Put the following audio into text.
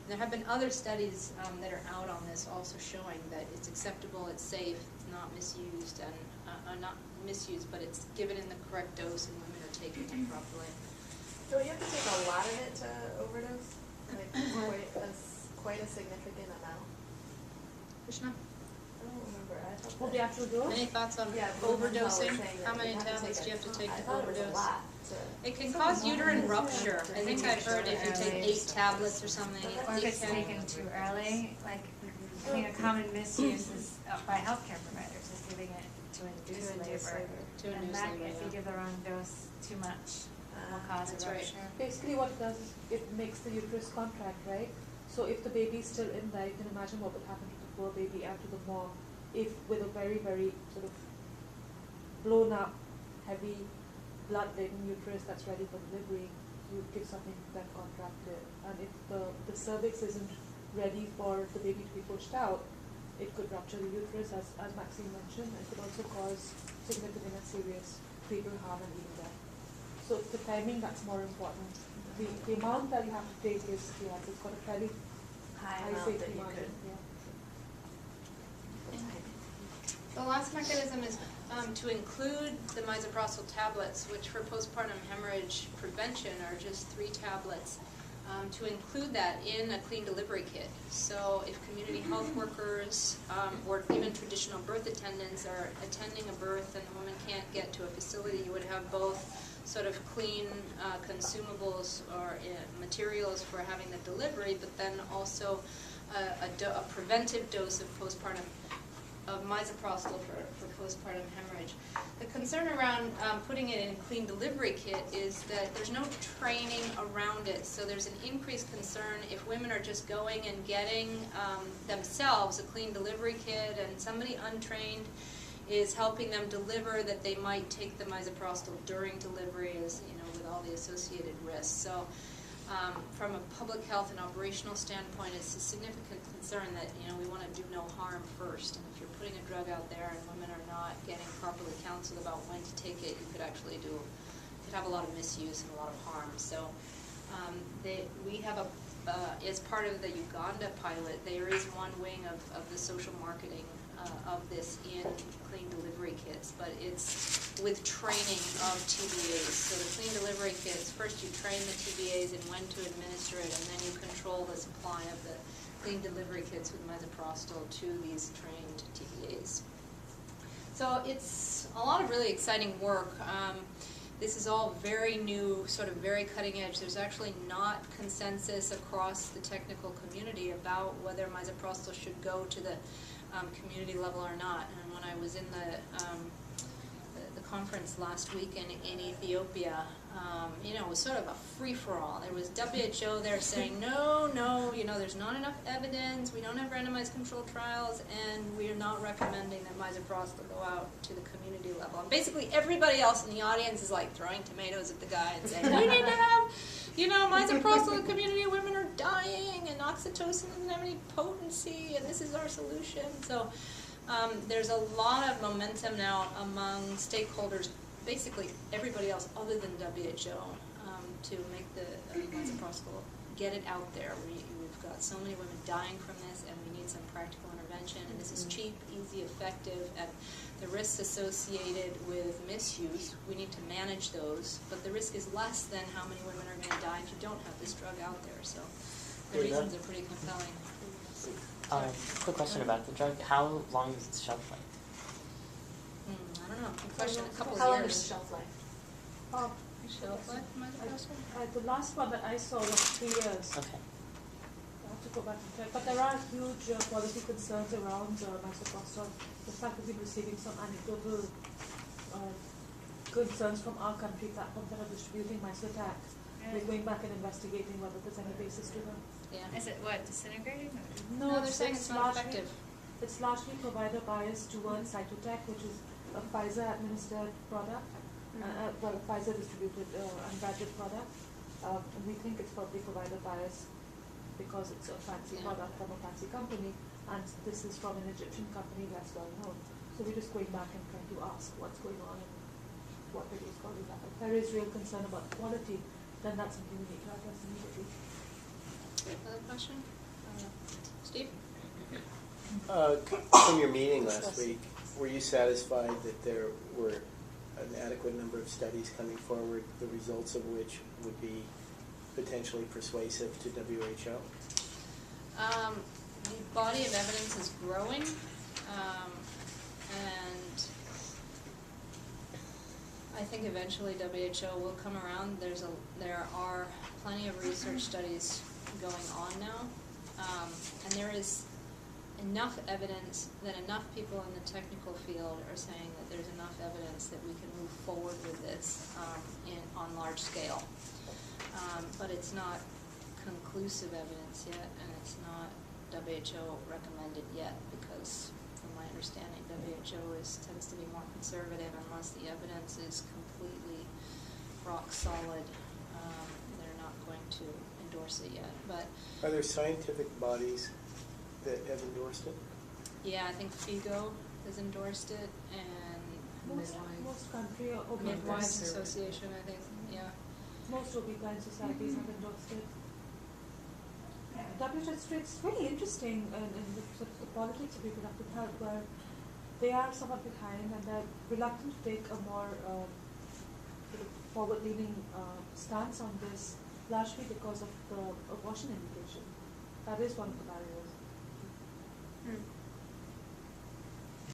There have been other studies that are out on this also showing that it's acceptable, it's safe, it's not misused, and not misused, but it's given in the correct dose and women are taking it properly. So you have to take a lot of it to overdose? Like quite a significant amount? Krishna? I don't remember. I thought What the actual dose? Any thoughts on yeah, overdosing? How many tablets do you have to take to overdose? It was a lot. It can cause uterine rupture. I think I've heard if you take 8 tablets or something, Or if it it's can. taken too early, like, I think a common misuse is by healthcare providers is giving it to induce labor. And that, if you give the wrong dose too much, will cause That's a right. rupture. Basically what it does is it makes the uterus contract, right? So if the baby's still in there, you can imagine what would happen to the poor baby and to the mom if with a very, very sort of blown up, heavy, blood-laden uterus that's ready for delivery, you give something that contracted. And if the cervix isn't ready for the baby to be pushed out, it could rupture the uterus, as Maxine mentioned. It could also cause significant and serious fetal harm and even death. So it's the timing that's more important. The amount that you have to take is, yeah, it's got a fairly High high amount safety that you margin. could. Yeah. The last mechanism is to include the misoprostol tablets, which for postpartum hemorrhage prevention are just 3 tablets, to include that in a clean delivery kit. So if community health workers or even traditional birth attendants are attending a birth and the woman can't get to a facility, you would have both sort of clean consumables or materials for having the delivery, but then also a preventive dose of postpartum of misoprostol for postpartum hemorrhage. The concern around putting it in a clean delivery kit is that there's no training around it, so there's an increased concern if women are just going and getting themselves a clean delivery kit and somebody untrained is helping them deliver, that they might take the misoprostol during delivery, as you know, with all the associated risks. So from a public health and operational standpoint, it's a significant concern that, you know, we want to do no harm first. And if you're putting a drug out there and women are not getting properly counseled about when to take it, you could actually have a lot of misuse and a lot of harm. So we have as part of the Uganda pilot, there is one wing of the social marketing of this in clean delivery kits, but it's with training of TBAs. So the clean delivery kits, first you train the TBAs in when to administer it, and then you control the supply of the clean delivery kits with misoprostol to these trained TBAs. So it's a lot of really exciting work. This is all very new, sort of very cutting edge. There's actually not consensus across the technical community about whether misoprostol should go to the community level or not. And when I was in the conference last week in Ethiopia, you know, it was sort of a free-for-all. There was WHO there saying, no, you know, there's not enough evidence, we don't have randomized controlled trials, and we are not recommending that misoprostol go out to the community level. And basically everybody else in the audience is like throwing tomatoes at the guy and saying, we need to have, you know, misoprostol in the community, women are dying, and oxytocin doesn't have any potency, and this is our solution. So there's a lot of momentum now among stakeholders, basically everybody else other than WHO, to make the misoprostol, get it out there. We've got so many women dying from this, and we need some practical intervention, and this is cheap, easy, effective, and the risks associated with misuse, we need to manage those, but the risk is less than how many women are going to die if you don't have this drug out there, so the reasons are pretty compelling. Quick question about the drug. How long is its shelf life? I don't know. Good question. A couple How of long is years. shelf life? Shelf life, misoprostol? The last one that I saw was 3 years. Okay. I have to go back and check. But there are huge quality concerns around misoprostol. In fact, we've been receiving some anecdotal concerns from our country platforms that are distributing Misotac. We're going back and investigating whether there's any basis to them. Yeah. Is it what, disintegrating? No, they're saying it's not effective. It's largely provider bias towards Cytotec, which is a Pfizer-administered product, well, Pfizer-distributed unbranded product. We think it's probably provider bias because it's a fancy product from a fancy company, and this is from an Egyptian company that's well known. So we're just going back and trying to ask what's going on and what it is causing that. If there is real concern about quality, then that's something we need to address immediately. Another question? Steve? From your meeting last week, were you satisfied that there were an adequate number of studies coming forward, the results of which would be potentially persuasive to WHO? The body of evidence is growing, and I think eventually WHO will come around. There are plenty of research studies going on now, and there is enough evidence that enough people in the technical field are saying that there's enough evidence that we can move forward with this on large scale. But it's not conclusive evidence yet, and it's not WHO recommended yet, because from my understanding, WHO tends to be more conservative unless the evidence is completely rock solid. They're not going to endorse it yet. But Are there scientific bodies that have endorsed it? yeah, I think FIGO has endorsed it, and Most country or Midwives Association, I think, yeah. most OB-GYN societies have endorsed it. It's really interesting in the sort of the politics of reproductive health, where they are somewhat behind and they're reluctant to take a more sort of forward-leaning stance on this, largely because of the abortion indication. That is one of the barriers. Hmm.